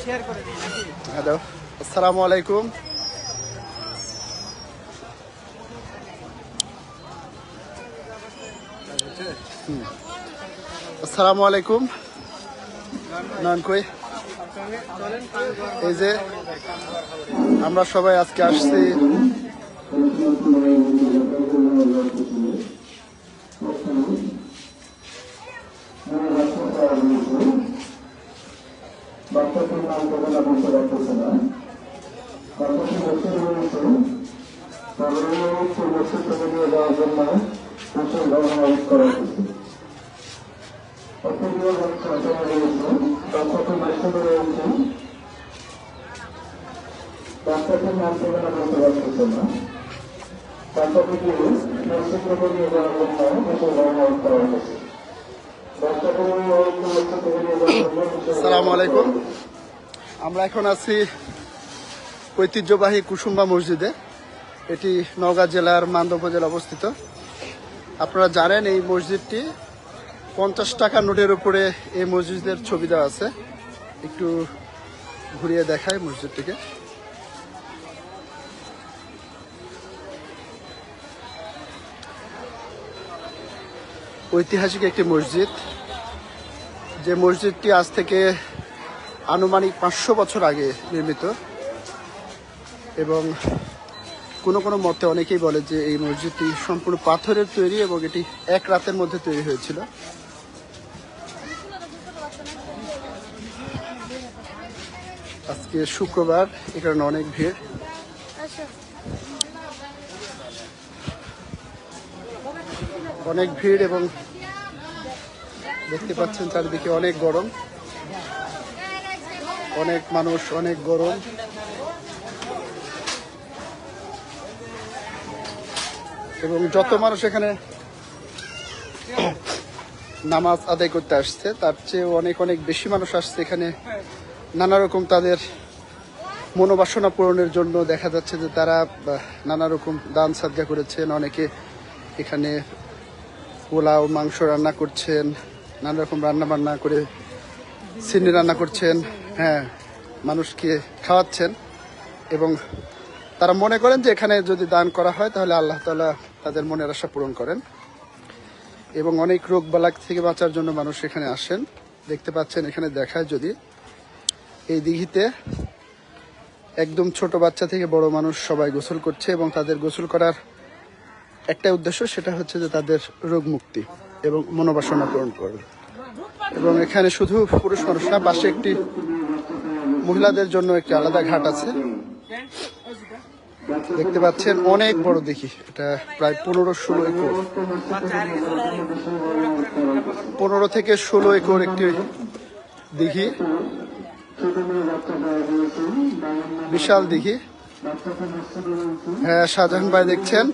Hello, আসসালামু আলাইকুম। আসসালামু আলাইকুম। নয়ন কই? এই যে আমরা সবাই আজকে আসছি বাচ্চাটির নাম ঠিকানা বলতে পারতেছে না। বাচ্চাটিকে মসজিদ থেকে নিয়ে যাওয়ার জন্য বিশেষ অনুরোধ করা হয়েছে। আসসালামু আলাইকুম। আমরা এখন আছি ঐতিহ্যবাহী কুসুম্বা মসজিদে। এটি নওগাঁ জেলার মান্দা উপজেলায় অবস্থিত। আপনারা জানেন এই মসজিদটি 50 টাকা নোটের উপরে এই মসজিদের ছবি দেওয়া আছে। একটু ঘুরিয়ে দেখায় মসজিদটিকে। ঐতিহাসিক একটি মসজিদ, যে মসজিদটি আজ থেকে আনুমানিক 500 বছর আগে নির্মিত এবং কোনো কোনো মতে অনেকেই বলে যে এই মসজিদটি সম্পূর্ণ পাথরের তৈরি এবং এটি এক রাতের মধ্যে তৈরি হয়েছিল। আজকে শুক্রবার, এ কারণে অনেক ভিড়। অনেক ভিড় এবং দেখতে পাচ্ছেন চারিদিকে অনেক গরম, অনেক মানুষ, অনেক গরম। এবং যত মানুষ এখানে নামাজ আদায় করতে আসছে তার চেয়ে অনেক অনেক বেশি মানুষ আসছে এখানে নানা রকম তাদের মনোবাসনা পূরণের জন্য। দেখা যাচ্ছে যে তারা নানা রকম দান সাদগা করেছেন। অনেকে এখানে পোলাও, মাংস রান্না করছেন, নানা রকম রান্না বান্না করে সিন্নি রান্না করছেন, হ্যাঁ, মানুষকে খাওয়াচ্ছেন। এবং তারা মনে করেন যে এখানে যদি দান করা হয় তাহলে আল্লাহ তাআলা তাদের মনের আশা পূরণ করেন। এবং অনেক রোগ বালাক থেকে বাঁচার জন্য মানুষ এখানে আসেন। দেখতে পাচ্ছেন এখানে দেখায় যদি এই দিঘিতে একদম ছোট বাচ্চা থেকে বড় মানুষ সবাই গোসল করছে এবং তাদের গোসল করার একটাই উদ্দেশ্য, সেটা হচ্ছে যে তাদের রোগ মুক্তি এবং মনোবাসনা পূরণ করবে। এবং এখানে শুধু পুরুষ মানুষ না, পাশে একটি মহিলাদের জন্য একটি আলাদা ঘাট আছে। দেখতে পাচ্ছেন অনেক বড় দিঘি, এটা প্রায় 15-16 একর, 15 থেকে 16 একর একটি দিঘি, বিশাল দিঘি। হ্যাঁ, শাহজাহান ভাই দেখছেন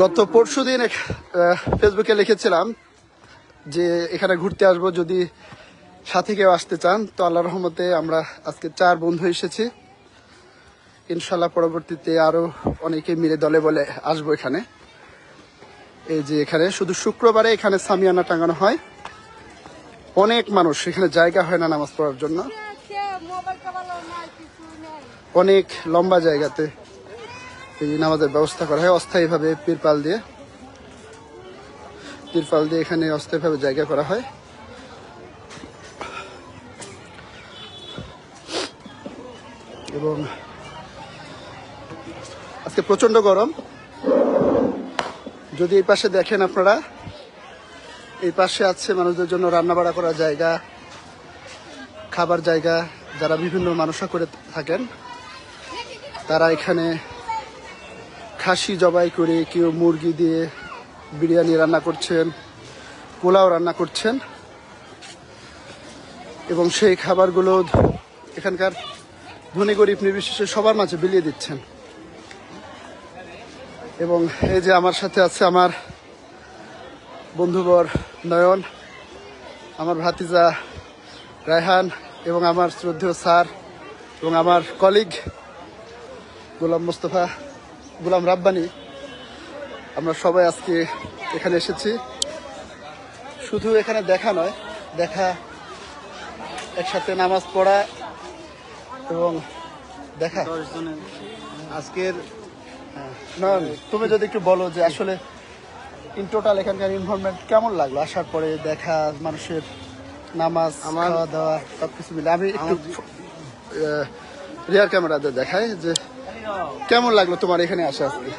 গত পরশুদিন ফেসবুকে লিখেছিলাম যে এখানে ঘুরতে আসবো, যদি সাথে কেউ আসতে চান। তো আল্লাহর রহমতে আমরা আজকে 4 বন্ধু এসেছি। ইনশাল্লাহ পরবর্তীতে আরো অনেকে মিলে দলে বলে আসবো এখানে। এই যে এখানে শুধু শুক্রবারে এখানে সামিয়ানা টাঙানো হয়। অনেক মানুষ, এখানে জায়গা হয় না নামাজ পড়ার জন্য। অনেক লম্বা জায়গাতে এই নামাজের ব্যবস্থা করা হয় অস্থায়ীভাবে, তিরপাল দিয়ে এখানে অস্থায়ীভাবে জায়গা করা হয়। এবং আজকে প্রচন্ড গরম। যদি এই পাশে দেখেন আপনারা, এই পাশে আছে মানুষদের জন্য রান্না বাড়া করার জায়গা, খাবার জায়গা। যারা বিভিন্ন মানুষরা করে থাকেন তারা এখানে খাসি জবাই করে, কেউ মুরগি দিয়ে বিরিয়ানি রান্না করছেন, পোলাও রান্না করছেন এবং সেই খাবারগুলো এখানকার ধনী গরিব নির্বিশেষে সবার মাঝে বিলিয়ে দিচ্ছেন। এবং এই যে আমার সাথে আছে আমার বন্ধুবর নয়ন, আমার ভাতিজা রায়হান এবং আমার শ্রদ্ধেয় স্যার এবং আমার কলিগ গোলাম রাব্বানি। আমরা সবাই আজকে এখানে এসেছি। শুধু এখানে দেখা নয়, দেখা একসাথে নামাজ পড়া এবং দেখা। আজকের না তুমি যদি একটু বলো যে আসলে ইন টোটাল এখানকার এনভায়রনমেন্ট কেমন লাগলো আসার পরে, দেখা, মানুষের নামাজ, খাওয়া দাওয়া সবকিছু মিলে। আমি একটু রিয়ার ক্যামেরাতে দেখাই যে কেমন লাগলো তোমার এখানে আসা আজকে।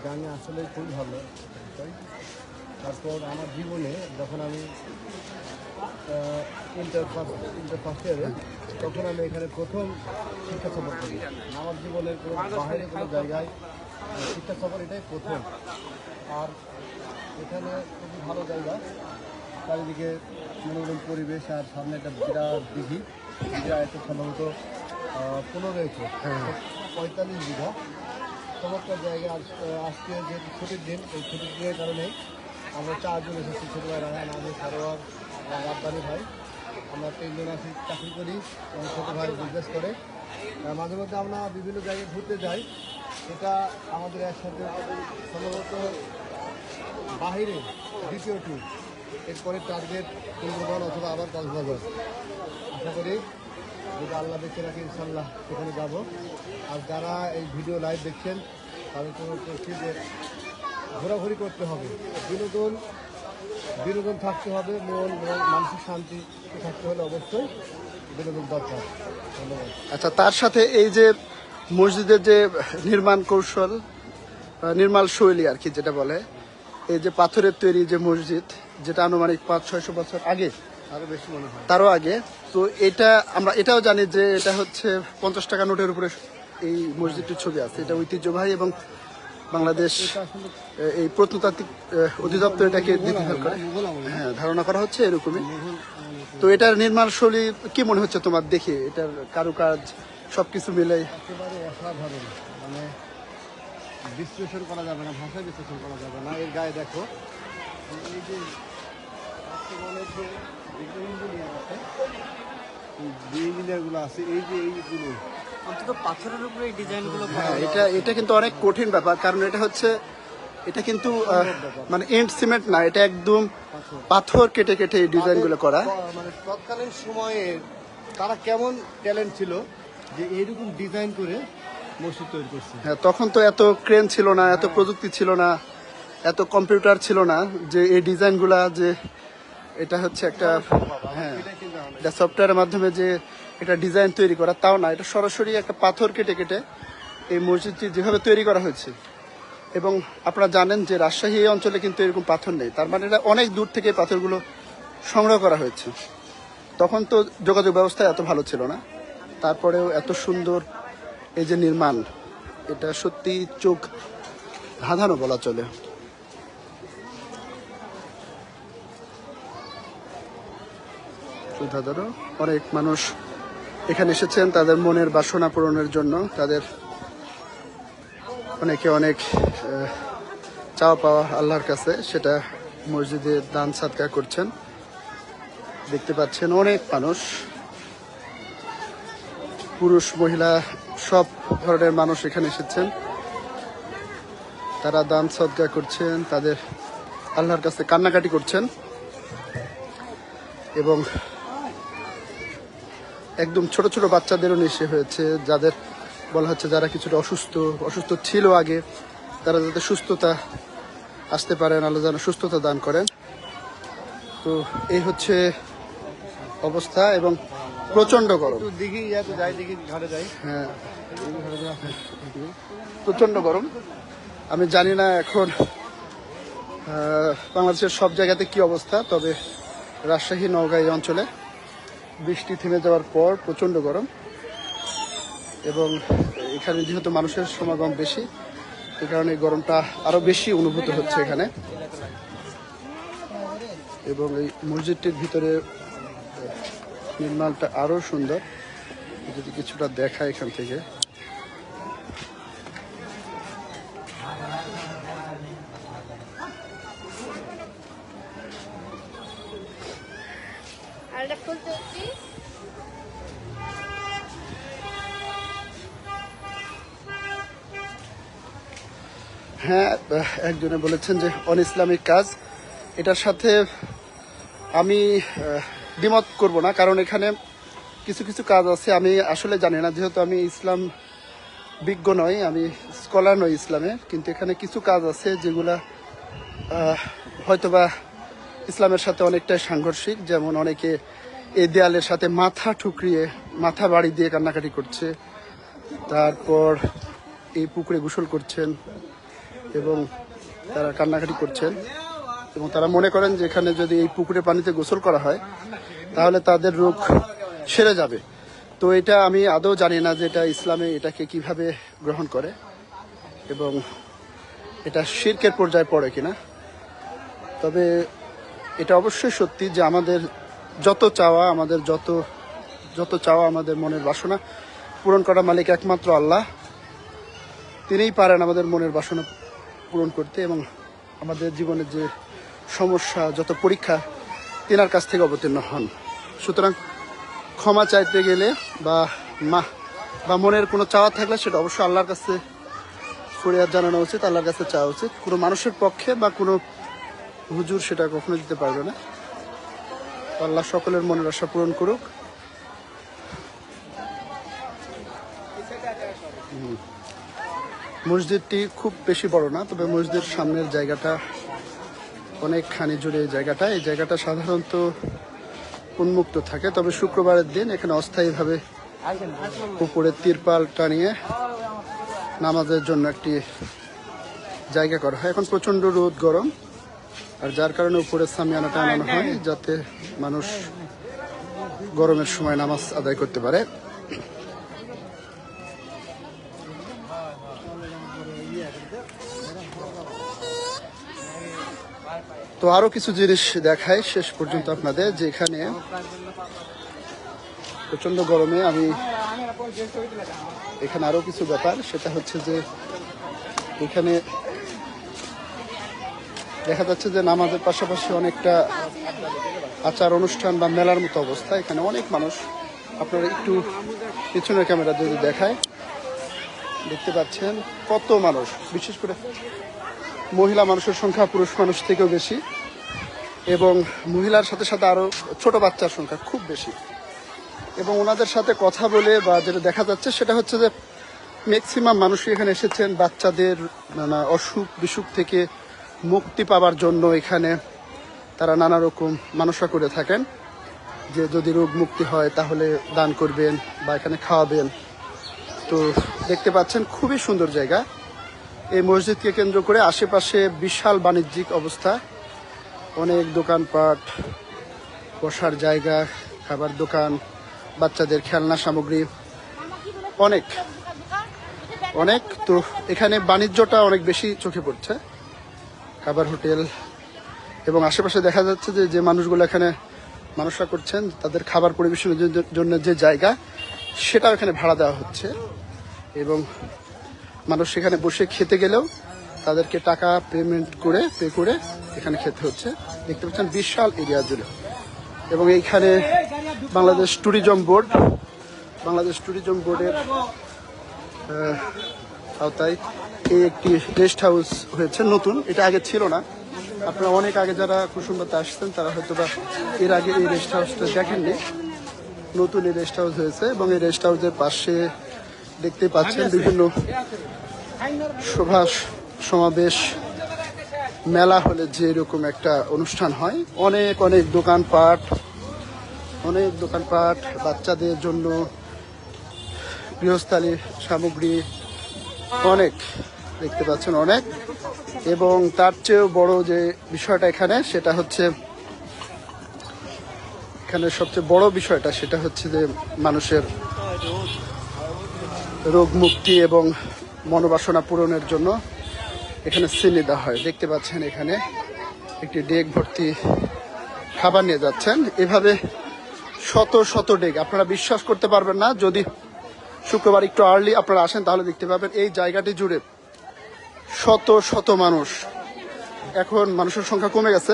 গানে আসলে খুব ভালো। তারপর আমার জীবনে যখন আমি ইন্টার ফার্স্ট ইয়ারে, তখন আমি এখানে প্রথম শিক্ষা সফর করি। আমার জীবনের কোনো বাইরে কোনো জায়গায় শিক্ষা সফর এটাই প্রথম। আর এখানে খুবই ভালো জায়গা, চারিদিকে মনোরম পরিবেশ, আর সামনে একটা বিরাট দিঘি, যেটা এত সম্ভবত 15 একর, 45 বিঘা চমৎকার জায়গা। আজকে যেহেতু ছুটির দিন, এই ছুটির দিনের কারণে আমরা 4 জন এসেছি। ছোটো ভাই রায়হান, আমি, সারোয়ার, রাব্বানি ভাই, আমরা 3 জন আছি, চাকরি করি এবং ছোটো ভাই বিজনেস করে। মাঝে মধ্যে আমরা বিভিন্ন জায়গায় ঘুরতে যাই। এটা আমাদের একসাথে সম্ভবত বাহিরে দ্বিতীয় ট্যুর। এরপরে টার্গেট সুন্দরবন অথবা আবার কক্সবাজার। আশা করি যদি আল্লাহ দেখে রাখি ইনশাল্লাহ সেখানে যাব। আর যারা এই ভিডিও লাইভ দেখছেন তাদের কোনো করছি যে ঘোরাঘুরি করতে হবে, বিনোদন থাকতে হবে, মন এবং মানসিক শান্তি থাকতে হলে অবশ্যই বিনোদন দরকার। ধন্যবাদ। আচ্ছা, তার সাথে এই যে মসজিদের যে নির্মাণ কৌশল, নির্মাণ শৈলী আর কি যেটা বলে, এই যে পাথরের তৈরি যে মসজিদ, যেটা আনুমানিক 500-600 বছর আগে, আরও বেশি মনে হয়। তারও আগে। তো এটা আমরা এটাও জানি যে এটা হচ্ছে 50 টাকা নোটের উপরে এই মসজিদটির ছবি আছে। এটা ঐতিহ্যবাহী এবং বাংলাদেশ এই প্রত্নতাত্ত্বিক অধিদপ্তর এটাকে দ্বিতীয় করে, হ্যাঁ, ধারণা করা হচ্ছে এরকমই। তো এটার নির্মাণ শৈলী কি মনে হচ্ছে তোমার দেখে? এটার কারুকাজ সবকিছু মিলে একেবারে অসাধারণ, মানে বিশ্লেষণ করা যাবে না, ভাষায় বিশ্লেষণ করা যাবে না। এর গায়ে দেখো এই যে ইঞ্জিনিয়ার আছে, যে ইঞ্জিনিয়ারগুলো আছে, এই যে এইগুলো অন্তত পাথরের উপরে এই ডিজাইনগুলো। হ্যাঁ, এটা কিন্তু অনেক কঠিন ব্যাপার, কারণ এটা কিন্তু মানে ইন্ট সিমেন্ট না, এটা একদম পাথর কেটে কেটে এই ডিজাইনগুলো করা। মানে তৎকালীন সময়ে তারা কেমন ট্যালেন্ট ছিল যে এইরকম ডিজাইন করে মসজিদ তৈরি করছে। হ্যাঁ, তখন তো এত ক্রেন ছিল না, এত প্রযুক্তি ছিল না, এত কম্পিউটার ছিল না যে এই ডিজাইনগুলা, যে এটা হচ্ছে একটা, হ্যাঁ, এটা সফটওয়্যারের মাধ্যমে যে এটা ডিজাইন তৈরি করা, তাও না, এটা সরাসরি একটা পাথর কেটে কেটে এই মসজিদটি যেভাবে তৈরি করা হয়েছে। এবং আপনারা জানেন যে রাজশাহী এই অঞ্চলে কিন্তু এরকম পাথর নেই, তার মানে এটা অনেক দূর থেকে পাথরগুলো সংগ্রহ করা হয়েছে। তখন তো যোগাযোগ ব্যবস্থা এত ভালো ছিল না, তারপরেও এত সুন্দর এই যে নির্মাণ, এটা সত্যি চোখ ধাঁধানো বলা চলে। চোখ ধাঁধানো। অনেক মানুষ এখানে এসেছেন তাদের মনের বাসনা পূরণের জন্য, তাদের অনেকে অনেক চাওয়া পাওয়া আল্লাহর কাছে, সেটা মসজিদে দান সাদকা করছেন। দেখতে পাচ্ছেন অনেক মানুষ, পুরুষ মহিলা সব ধরনের মানুষ এখানে এসেছেন, তারা দান সাদকা করছেন, তাদের আল্লাহর কাছে কান্নাকাটি করছেন। এবং একদম ছোট ছোট বাচ্চাদেরও নেশে হয়েছে, যাদের বলা হচ্ছে যারা কিছুটা অসুস্থ ছিল আগে, তারা যাতে সুস্থতা আসতে পারেন, আল্লাহ যেন সুস্থতা দান করেন। তো এই হচ্ছে অবস্থা, এবং প্রচন্ড গরম। দিঘি যাই, দিঘি ঘাটে যাই। হ্যাঁ, প্রচন্ড গরম। আমি জানি না এখন বাংলাদেশের সব জায়গাতে কি অবস্থা, তবে রাজশাহী, নওগাঁ এই অঞ্চলে বৃষ্টি থেমে যাওয়ার পর প্রচন্ড গরম। এবং এখানে যেহেতু মানুষের সমাগম বেশি, এই কারণে গরমটা আরো বেশি অনুভূত হচ্ছে এখানে। এবং এই মসজিদটির ভিতরে নির্মাণটা আরো সুন্দর, যদি কিছুটা দেখা এখান থেকে। হ্যাঁ, একজনে বলেছেন যে অন ইসলামিক কাজ, এটার সাথে আমি দ্বিমত করব না, কারণ এখানে কিছু কিছু কাজ আছে আমি আসলে জানি না, যেহেতু আমি ইসলাম বিজ্ঞ নই, আমি স্কলার নই ইসলামের, কিন্তু এখানে কিছু কাজ আছে যেগুলা হয়তোবা ইসলামের সাথে অনেকটাই সাংঘর্ষিক। যেমন অনেকে এই দেয়ালের সাথে মাথা ঠুকরিয়ে মাথা বাড়ি দিয়ে কান্নাকাটি করছে, তারপর এই পুকুরে গোসল করছেন এবং তারা কান্নাকাটি করছেন এবং তারা মনে করেন যে এখানে যদি এই পুকুরে পানিতে গোসল করা হয় তাহলে তাদের রোগ সেরে যাবে। তো এটা আমি আদৌ জানি না যে এটা ইসলামে এটাকে কিভাবে গ্রহণ করে এবং এটা শিরকের পর্যায়ে পড়ে কিনা। তবে এটা অবশ্যই সত্যি যে আমাদের যত চাওয়া, আমাদের যত চাওয়া, আমাদের মনের বাসনা পূরণ করা মালিক একমাত্র আল্লাহ। তিনিই পারেন আমাদের মনের বাসনা পূরণ করতে এবং আমাদের জীবনের যে সমস্যা, যত পরীক্ষা তেনার কাছ থেকে অবতীর্ণ হন। সুতরাং ক্ষমা চাইতে গেলে বা মনের কোনো চাওয়া থাকলে সেটা অবশ্যই আল্লাহর কাছে ফরিয়াদ জানানো উচিত, আল্লাহর কাছে চাওয়া উচিত। কোনো মানুষের পক্ষে বা কোনো হুজুর সেটা কখনো দিতে পারবে না। আল্লাহ সকলের মনের আশা পূরণ করুক। মসজিদটি খুব বেশি বড় না, তবে মসজিদের সামনের জায়গাটা অনেকখানি জুড়ে এই জায়গাটা সাধারণত উন্মুক্ত থাকে, তবে শুক্রবারের দিন এখানে অস্থায়ীভাবে উপরে তিরপাল টানিয়ে নামাজের জন্য একটি জায়গা করা হয়। এখন প্রচন্ড রোদ, গরম, আর যার কারণে উপরে সামিয়ানা টানানো হয় যাতে মানুষ গরমের সময় নামাজ আদায় করতে পারে। তো আরো কিছু জিনিস দেখাই শেষ পর্যন্ত আপনাদের, যে এখানে প্রচন্ড গরমে আমি এখানে আরো কিছু ব্যাপার, সেটা হচ্ছে যে এখানে দেখা যাচ্ছে যে নামাজের পাশাপাশি অনেকটা আচার অনুষ্ঠান বা মেলার মতো অবস্থা। এখানে অনেক মানুষ, আপনারা একটু পিছনের ক্যামেরা যদি দেখায় দেখতে পাচ্ছেন কত মানুষ, বিশেষ করে মহিলা মানুষের সংখ্যা পুরুষ মানুষ থেকেও বেশি এবং মহিলার সাথে সাথে আরো ছোট বাচ্চার সংখ্যা খুব বেশি। এবং ওনাদের সাথে কথা বলে বা যেটা দেখা যাচ্ছে সেটা হচ্ছে যে ম্যাক্সিমাম মানুষই এখানে এসেছেন বাচ্চাদের নানা অসুখ বিসুখ থেকে মুক্তি পাওয়ার জন্য। এখানে তারা নানা রকম মানসা করে থাকেন যে যদি রোগ মুক্তি হয় তাহলে দান করবেন বা এখানে খাওয়াবেন। তো দেখতে পাচ্ছেন খুবই সুন্দর জায়গা। এই মসজিদকে কেন্দ্র করে আশেপাশে বিশাল বাণিজ্যিক অবস্থা, অনেক দোকানপাট, বসার জায়গা, খাবার দোকান, বাচ্চাদের খেলনা সামগ্রী, অনেক অনেক। তো এখানে বাণিজ্যটা অনেক বেশি চোখে পড়ছে, খাবার হোটেল, এবং আশেপাশে দেখা যাচ্ছে যে যে মানুষগুলো এখানে মানুষরা করছেন তাদের খাবার পরিবেশনের জন্য যে জায়গা সেটাও এখানে ভাড়া দেওয়া হচ্ছে এবং মানুষ সেখানে বসে খেতে গেলেও তাদেরকে টাকা পে করে এখানে খেতে হচ্ছে। দেখতে পাচ্ছেন বিশাল এরিয়া জুড়ে। এবং এইখানে বাংলাদেশ ট্যুরিজম বোর্ডের আওতায় এই একটি রেস্ট হাউস হয়েছে নতুন, এটা আগে ছিল না। আপনারা অনেক আগে যারা কুসুমবাতে আসছেন তারা হয়তো বা এর আগে এই রেস্ট হাউসটা দেখেননি। নতুন এই রেস্ট হাউস হয়েছে এবং এই রেস্ট হাউসের পাশে দেখতে পাচ্ছেন বিভিন্ন সমাবেশ, মেলা হলে যে এরকম একটা অনুষ্ঠান হয়, অনেক অনেক দোকানপাট, বাচ্চাদের জন্য গৃহস্থালী সামগ্রী অনেক দেখতে পাচ্ছেন অনেক। এবং তার চেয়েও বড় যে বিষয়টা এখানে সেটা হচ্ছে, এখানে সবচেয়ে বড় বিষয়টা সেটা হচ্ছে যে মানুষের রোগ মুক্তি এবং মনোবাসনা পূরণের জন্য এখানে শ্রেণী দেওয়া হয়। দেখতে পাচ্ছেন এখানে একটি ডেক ভর্তি খাবার নিয়ে যাচ্ছেন, এভাবে শত শত ডেক। আপনারা বিশ্বাস করতে পারবেন না, যদি শুক্রবার একটু আর্লি আপনারা আসেন তাহলে দেখতে পাবেন এই জায়গাটি জুড়ে শত শত মানুষ। এখন মানুষের সংখ্যা কমে গেছে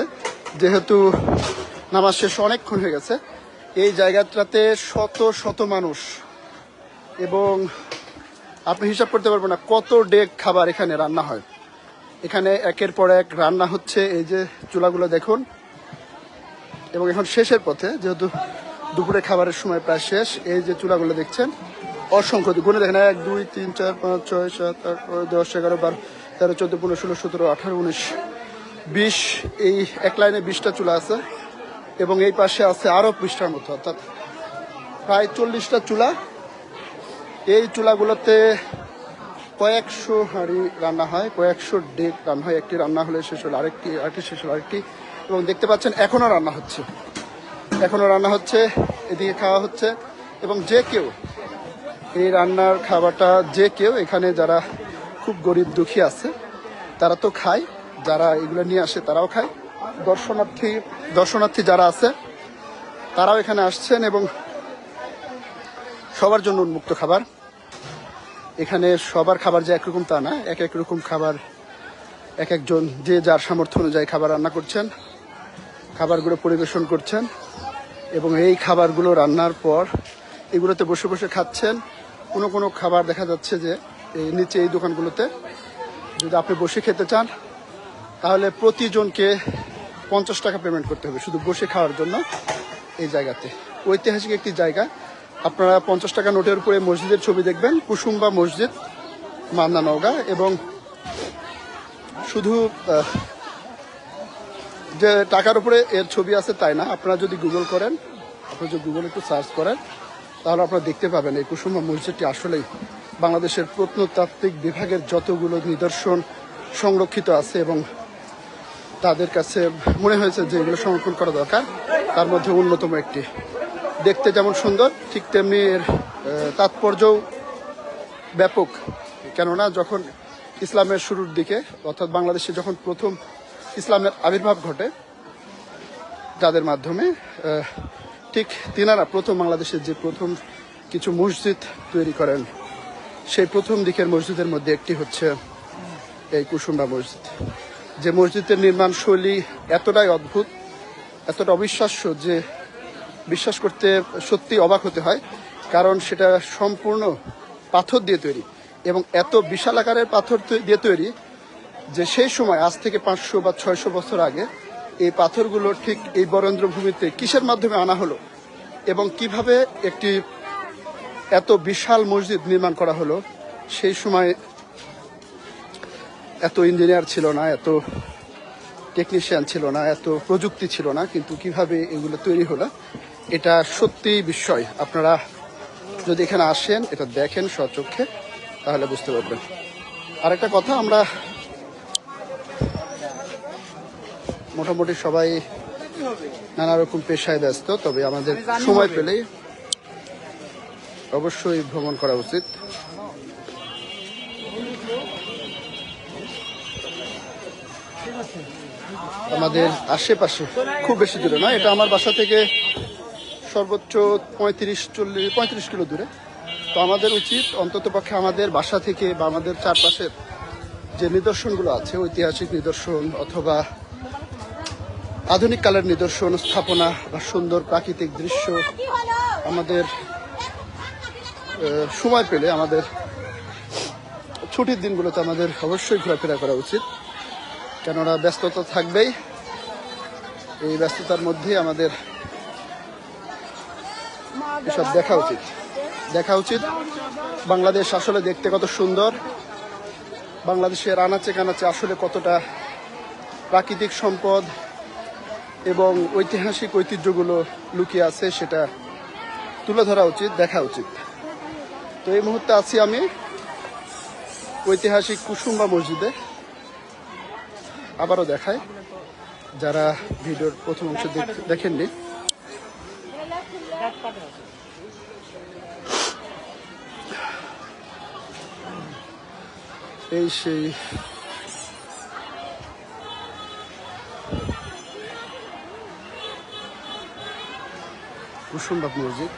যেহেতু নামাজ শেষ অনেকক্ষণ হয়ে গেছে। এই জায়গাটাতে শত শত মানুষ এবং আপনি হিসাব করতে পারবেন না কত ডেক খাবার এখানে রান্না হয়। এখানে একের পর এক রান্না হচ্ছে। এই যে চুলাগুলো দেখুন, এবং এখন শেষের পথে, যেহেতু দুপুরে খাবারের সময় প্রায় শেষ। এই যে চুলাগুলো দেখছেন অসংখ্য, গুণে দেখেন 1 2 3 4 5 6 7 8 9 10 11 12 13 14 15 16 17 18 19 20, এই এক লাইনে 20টা চুলা আছে এবং এই পাশে আছে আরো 20টার মতো, অর্থাৎ প্রায় 40টা চুলা। এই চুলাগুলোতে কয়েকশো হাঁড়ি রান্না হয়, কয়েকশো ডেক রান্না হয়। একটি রান্না হলে শেষ হলো আরেকটি, আরেকটি শেষ হলো আরেকটি, এবং দেখতে পাচ্ছেন এখনো রান্না হচ্ছে, এখনো রান্না হচ্ছে, এদিকে খাওয়া হচ্ছে। এবং যে কেউ এই রান্নার খাবারটা, যে কেউ এখানে যারা খুব গরিব দুঃখী আছে তারা তো খায়, যারা এগুলো নিয়ে আসে তারাও খায়, দর্শনার্থী যারা আছে তারাও এখানে আসছেন এবং সবার জন্য উন্মুক্ত খাবার। এখানে সবার খাবার যে একরকম তা না, এক এক রকম খাবার এক একজন যে যার সামর্থ্য অনুযায়ী খাবার রান্না করছেন, খাবারগুলো পরিবেশন করছেন এবং এই খাবারগুলো রান্নার পর এগুলোতে বসে বসে খাচ্ছেন। কোনো কোনো খাবার দেখা যাচ্ছে যে এই নিচে এই দোকানগুলোতে যদি আপনি বসে খেতে চান তাহলে প্রতিজনকে 50 টাকা পেমেন্ট করতে হবে শুধু বসে খাওয়ার জন্য। এই জায়গাতে ঐতিহাসিক একটি জায়গা, আপনারা 50 টাকা নোটের উপরে মসজিদের ছবি দেখবেন, কুসুম্বা মসজিদ, মান্না নওগাঁ। এবং শুধু যে টাকার উপরে এর ছবি আছে তাই না, আপনারা যদি গুগল করেন, আপনারা যদি গুগল একটু সার্চ করেন তাহলে আপনারা দেখতে পাবেন এই কুসুম্বা মসজিদটি আসলেই বাংলাদেশের প্রত্নতাত্ত্বিক বিভাগের যতগুলো নিদর্শন সংরক্ষিত আছে এবং তাদের কাছে মনে হয়েছে যে এগুলো সংরক্ষণ করা দরকার, তার মধ্যে অন্যতম একটি। দেখতে যেমন সুন্দর ঠিক তেমনি এর তাৎপর্যও ব্যাপক। কেননা যখন ইসলামের শুরুর দিকে, অর্থাৎ বাংলাদেশে যখন প্রথম ইসলামের আবির্ভাব ঘটে যাদের মাধ্যমে, ঠিক তিনারা প্রথম বাংলাদেশের যে প্রথম কিছু মসজিদ তৈরি করেন, সেই প্রথম দিকের মসজিদের মধ্যে একটি হচ্ছে এই কুসুম্বা মসজিদ। যে মসজিদের নির্মাণ শৈলী এতটাই অদ্ভুত, এতটা অবিশ্বাস্য যে বিশ্বাস করতে সত্যি অবাক হতে হয়, কারণ সেটা সম্পূর্ণ পাথর দিয়ে তৈরি এবং এত বিশাল আকারের পাথর দিয়ে তৈরি যে সেই সময় আজ থেকে 500 বা 600 বছর আগে এই পাথরগুলো ঠিক এই বরেন্দ্রভূমিতে কিসের মাধ্যমে আনা হলো এবং কিভাবে একটি এত বিশাল মসজিদ নির্মাণ করা হলো। সেই সময় এত ইঞ্জিনিয়ার ছিল না, এত টেকনিশিয়ান ছিল না, এত প্রযুক্তি ছিল না, কিন্তু কিভাবে এগুলো তৈরি হলো এটা সত্যিই বিস্ময়। আপনারা যদি এখানে আসেন, এটা দেখেন স্বচক্ষে, তাহলে বুঝতে পারবেন। আরেকটা কথা, আমরা মোটামুটি সবাই নানা রকম পেশায় ব্যস্ত, তবে আমাদের সময় পেলেই অবশ্যই ভ্রমণ করা উচিত। আমাদের আশেপাশে খুব বেশি দূরে নয়, এটা আমার বাসা থেকে সর্বোচ্চ 35 কিলো দূরে। তো আমাদের উচিত অন্ততপক্ষে আমাদের বাসা থেকে বা আমাদের চারপাশের যে নিদর্শনগুলো আছে, ঐতিহাসিক নিদর্শন অথবা আধুনিক কালের নিদর্শন, স্থাপনা বা সুন্দর প্রাকৃতিক দৃশ্য, আমাদের সময় পেলে, আমাদের ছুটির দিনগুলোতে আমাদের অবশ্যই ঘোরাফেরা করা উচিত। কেননা ব্যস্ততা থাকবেই, এই ব্যস্ততার মধ্যে আমাদের এসব দেখা উচিত। বাংলাদেশ আসলে দেখতে কত সুন্দর, বাংলাদেশের আনাচে কানাচে আসলে কতটা প্রাকৃতিক সম্পদ এবং ঐতিহাসিক ঐতিহ্যগুলো লুকিয়ে আছে সেটা তুলে ধরা উচিত, দেখা উচিত। তো এই মুহূর্তে আছি আমি ঐতিহাসিক কুসুম্বা মসজিদে। আবারও দেখায় যারা ভিডিওর প্রথম অংশ দেখেননি। এই সেই কুসুম্বা মসজিদ,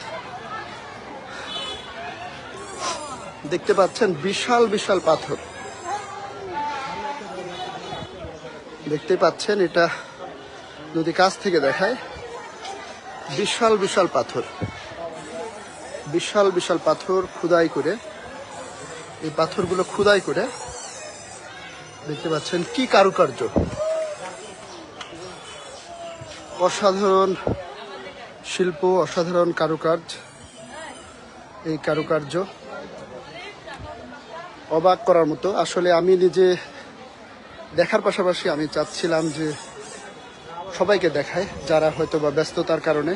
দেখতে পাচ্ছেন বিশাল বিশাল পাথর, দেখতে পাচ্ছেন। এটা যদি কাছ থেকে দেখায়, বিশাল বিশাল পাথর, বিশাল বিশাল পাথর খোদাই করে, এই পাথরগুলো খোদাই করে দেখতে পাচ্ছেন কি কারুকার্য, অসাধারণ শিল্প, অসাধারণ কারুকার্য। এই কারুকার্য অবাক করার মতো। আসলে আমি নিজে দেখার পাশাপাশি আমি চাচ্ছিলাম যে সবাইকে দেখায়, যারা হয়তো বা ব্যস্ততার কারণে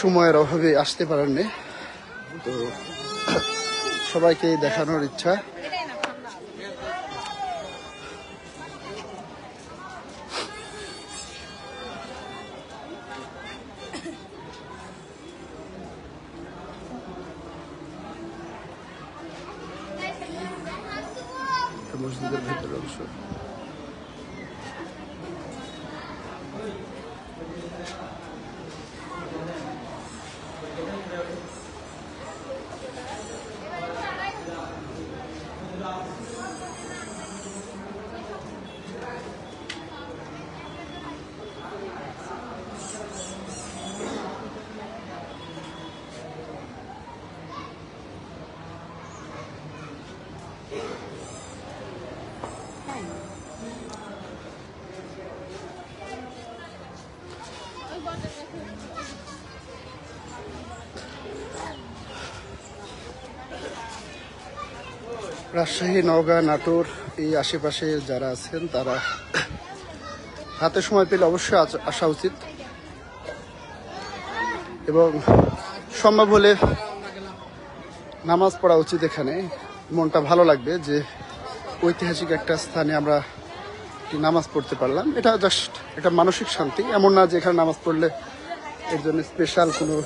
সময়ের অভাবে আসতে পারেননি। তো সবাইকে দেখানোর ইচ্ছা। মসজিদের ভেতরের অংশ। রাজশাহী, নওগাঁ, নাটোর এই আশেপাশে যারা আছেন তারা হাতে সময় পেলে অবশ্যই আসা উচিত, এবং সম্ভব হলে নামাজ পড়া উচিত। এখানে মনটা ভালো লাগবে যে ঐতিহাসিক একটা স্থানে আমরা নামাজ পড়তে পারলাম। এটা জাস্ট একটা মানসিক শান্তি। এমন না যে এখানে নামাজ পড়লে এর জন্য স্পেশাল কোনো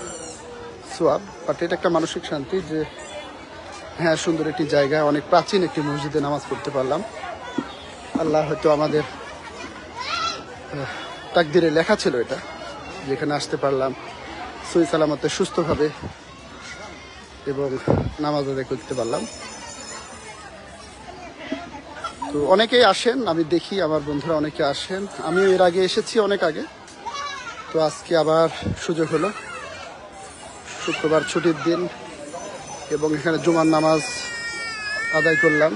সোয়াব, বাট এটা একটা মানসিক শান্তি যে হ্যাঁ, সুন্দর একটি জায়গায় অনেক প্রাচীন একটি মসজিদে নামাজ পড়তে পারলাম। আল্লাহ হয়তো আমাদের তাকদিরে লেখা ছিল এটা, যেখানে আসতে পারলাম সহি সালামতে সুস্থভাবে এবং নামাজ আদায় করতে পারলাম। তো অনেকেই আসেন, আমি দেখি আমার বন্ধুরা অনেকে আসেন। আমিও এর আগে এসেছি, অনেক আগে। তো আজকে আবার সুযোগ হলো, শুক্রবার ছুটির দিন, এবং এখানে জুমার নামাজ আদায় করলাম।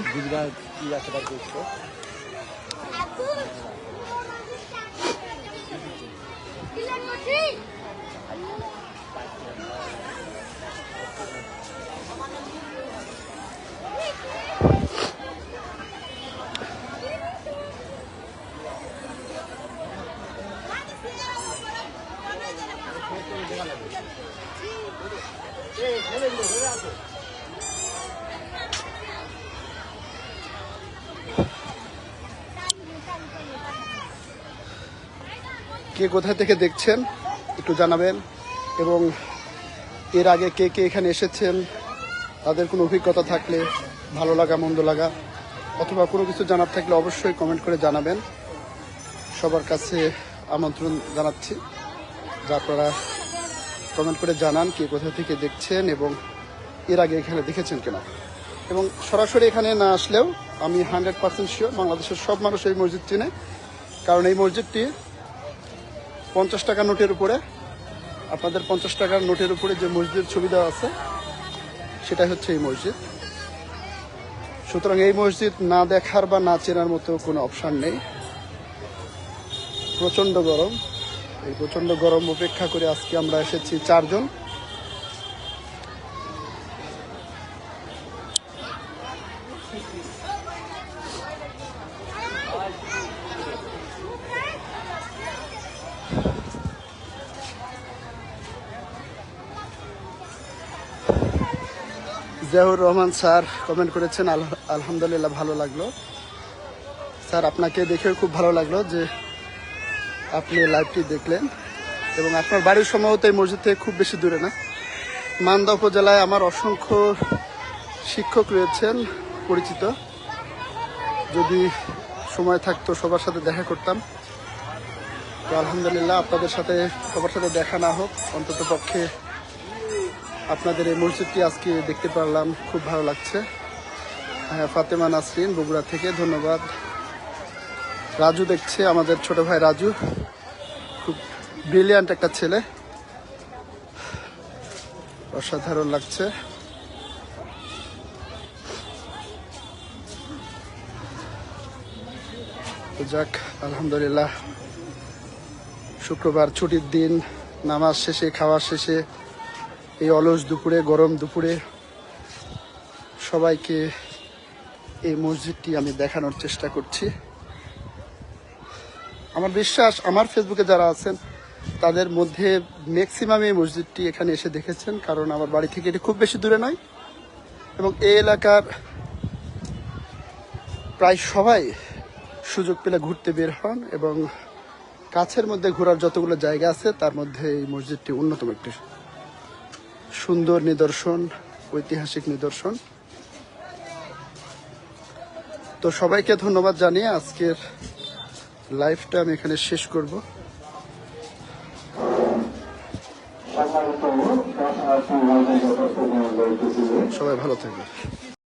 কে কোথা থেকে দেখছেন একটু জানাবেন, এবং এর আগে কে কে এখানে এসেছেন, তাদের কোনো অভিজ্ঞতা থাকলে, ভালো লাগা মন্দ লাগা অথবা কোনো কিছু জানার থাকলে অবশ্যই কমেন্ট করে জানাবেন। সবার কাছে আমন্ত্রণ জানাচ্ছি যে আপনারা কমেন্ট করে জানান কে কোথা থেকে দেখছেন এবং এর আগে এখানে দেখেছেন কিনা। এবং সরাসরি এখানে না আসলেও আমি 100% শিওর বাংলাদেশের সব মানুষ এই মসজিদ চিনে, কারণ এই মসজিদটি 50 টাকা নোটের উপরে, আপনাদের 50 টাকার নোটের উপরে যে মসজিদের ছবি দেওয়া আছে সেটাই হচ্ছে এই মসজিদ। সুতরাং এই মসজিদ না দেখার বা না চেনার মতো কোনো অপশান নেই। প্রচণ্ড গরম, এই প্রচণ্ড গরম উপেক্ষা করে আজকে আমরা এসেছি 4 জন। জিয়াউর রহমান স্যার কমেন্ট করেছেন, আলহামদুলিল্লাহ ভালো লাগলো। স্যার আপনাকে দেখেও খুব ভালো লাগলো যে আপনি লাইভটি দেখলেন, এবং আপনার বাড়ির সম্ভবত এই মসজিদ থেকে খুব বেশি দূরে না। মান্দা উপজেলায় আমার অসংখ্য শিক্ষক রয়েছেন পরিচিত, যদি সময় থাকতো সবার সাথে দেখা করতাম। তো আলহামদুলিল্লাহ আপনাদের সাথে সবার সাথে দেখা না হোক, অন্তত পক্ষে আপনাদের এই মসজিদটি আজকে দেখতে পারলাম, খুব ভালো লাগছে। হ্যাঁ, ফাতেমা নাসরিন বগুড়া থেকে ধন্যবাদ। রাজু দেখছে, আমাদের ছোট ভাই রাজু, খুব ব্রিলিয়ান্ট একটা ছেলে, অসাধারণ লাগছে। যাক, আলহামদুলিল্লাহ শুক্রবার ছুটির দিন, নামাজ শেষে, খাওয়া শেষে, এই অলস দুপুরে, গরম দুপুরে সবাইকে এই মসজিদটি আমি দেখানোর চেষ্টা করছি। আমার বিশ্বাস আমার ফেসবুকে যারা আছেন তাদের মধ্যে ম্যাক্সিমাম এই মসজিদটি এখানে এসে দেখেছেন, কারণ আমার বাড়ি থেকে এটি খুব বেশি দূরে নয় এবং এই এলাকার প্রায় সবাই সুযোগ পেলে ঘুরতে বের হন এবং কাছের মধ্যে ঘোরার যতগুলো জায়গা আছে তার মধ্যে এই মসজিদটি অন্যতম একটি সুন্দর নিদর্শন, ঐতিহাসিক নিদর্শন। তো সবাইকে ধন্যবাদ জানিয়ে আজকের লাইভটা আমি এখানে শেষ করব। সম্মানিত দর্শনার্থী, সবাই ভালো থাকবে।